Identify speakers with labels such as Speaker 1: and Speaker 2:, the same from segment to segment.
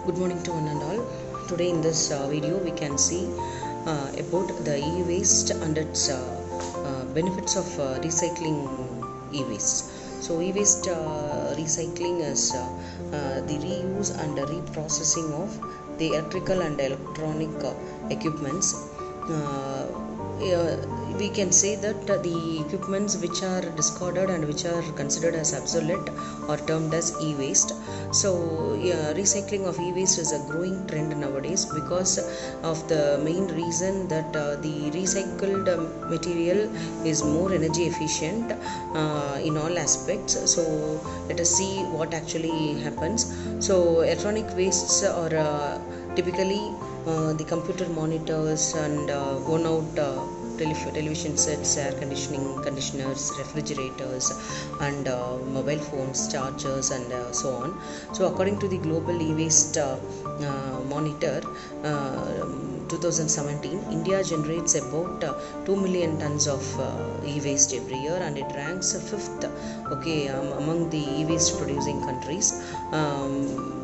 Speaker 1: Good morning to one and all. Today in this video we can see about the e-waste and its benefits of recycling e-waste. So e-waste recycling is the reuse and reprocessing of the electrical and electronic equipments. We can say that the equipments which are discarded and which are considered as obsolete are termed as e-waste. So recycling of e-waste is a growing trend nowadays because of the main reason that the recycled material is more energy efficient in all aspects. So let us see what actually happens. So electronic wastes are typically the computer monitors and worn out television sets, air conditioners, refrigerators, and mobile phones, chargers, and so on. So according to the global e-waste monitor 2017, India generates about 2 million tons of e-waste every year, and it ranks fifth among the e-waste producing countries,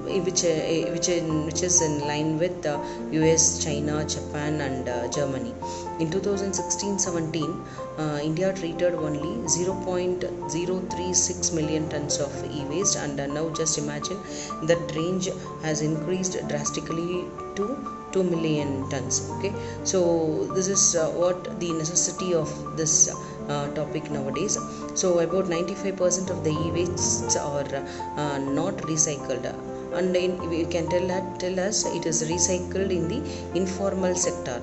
Speaker 1: which is in line with US, China, Japan, and Germany. In 2016-17, India treated only 0.036 million tons of e-waste, and now just imagine that range has increased drastically to 2 million tons. So this is what the necessity of this topic nowadays. So about 95% of the e-wastes are not recycled, and we can tell us it is recycled in the informal sector,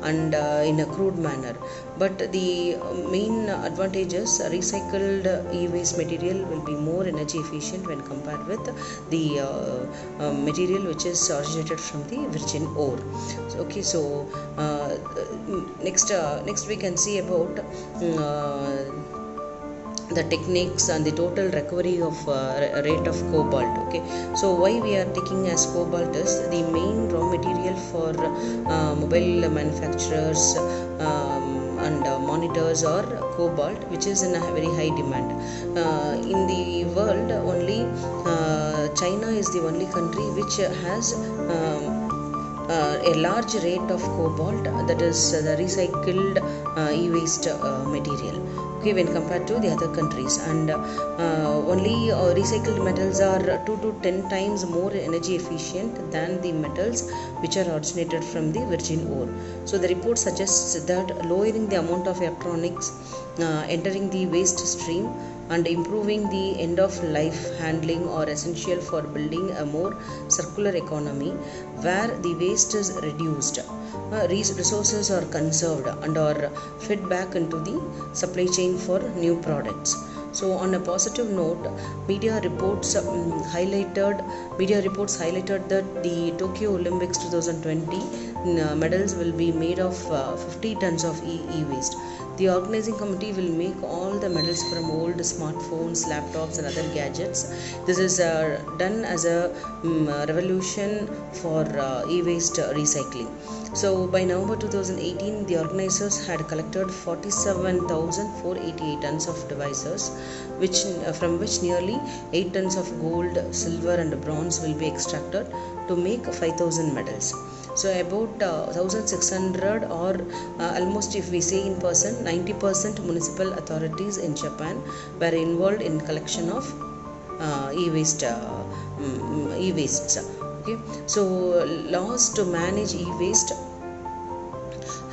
Speaker 1: and in a crude manner. But the main advantages, recycled e-waste material will be more energy efficient when compared with the material which is originated from the virgin ore. So next we can see about the techniques and the total recovery of rate of cobalt. So why we are taking as cobalt is the main raw material for mobile manufacturers and monitors or cobalt, which is in a very high demand in the world. Only China is the only country which has a large rate of cobalt, that is the recycled e-waste material, when compared to the other countries. And only recycled metals are 2 to 10 times more energy efficient than the metals which are originated from the virgin ore. So the report suggests that lowering the amount of electronics entering the waste stream and improving the end of life handling are essential for building a more circular economy where the waste is reduced, resources are conserved, and are fed back into the supply chain for new products. So on a positive note, media reports highlighted that the Tokyo Olympics 2020 medals will be made of 50 tons of e-waste. The organizing committee will make all the medals from old smartphones, laptops, and other gadgets. This is done as a revolution for e-waste recycling. So by November 2018, the organizers had collected 47,488 tons of devices, from which nearly 8 tons of gold, silver, and bronze will be extracted to make 5,000 medals. So about 1,600, or almost, if we say in person, 90% municipal authorities in Japan were involved in collection of e-wastes. So laws to manage e-waste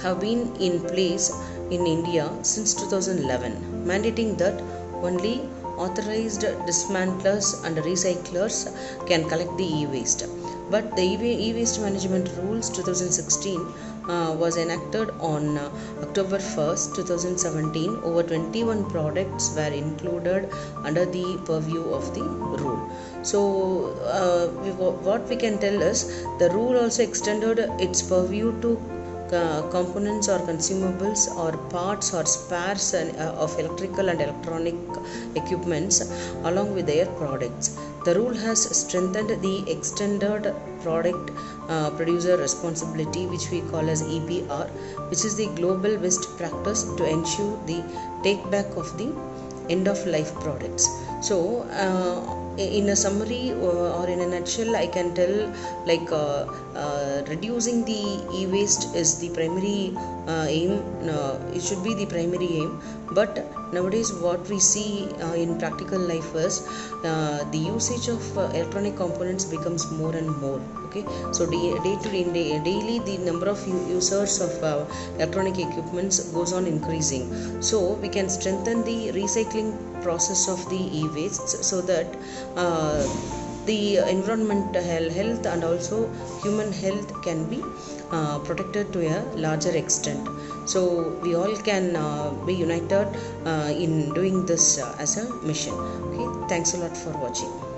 Speaker 1: have been in place in India since 2011, mandating that only authorized dismantlers and recyclers can collect the e-waste. But the e-waste management rules 2016 was enacted on October 1st, 2017. Over 21 products were included under the purview of the rule. So what we can tell is the rule also extended its purview to components or consumables or parts or spares of electrical and electronic equipments along with their products. The rule has strengthened the extended product producer responsibility, which we call as EPR, which is the global best practice to ensure the take back of the end of life products. So in a summary or in a nutshell, I can tell like reducing the e-waste is the primary aim. It should be the primary aim, but nowadays what we see in practical life is the usage of electronic components becomes more and more. Okay, so daily the number of users of electronic equipments goes on increasing. So we can strengthen the recycling process of the e-waste so that the environmental health and also human health can be protected to a larger extent. So we all can be united in doing this as a mission. Okay, thanks a lot for watching.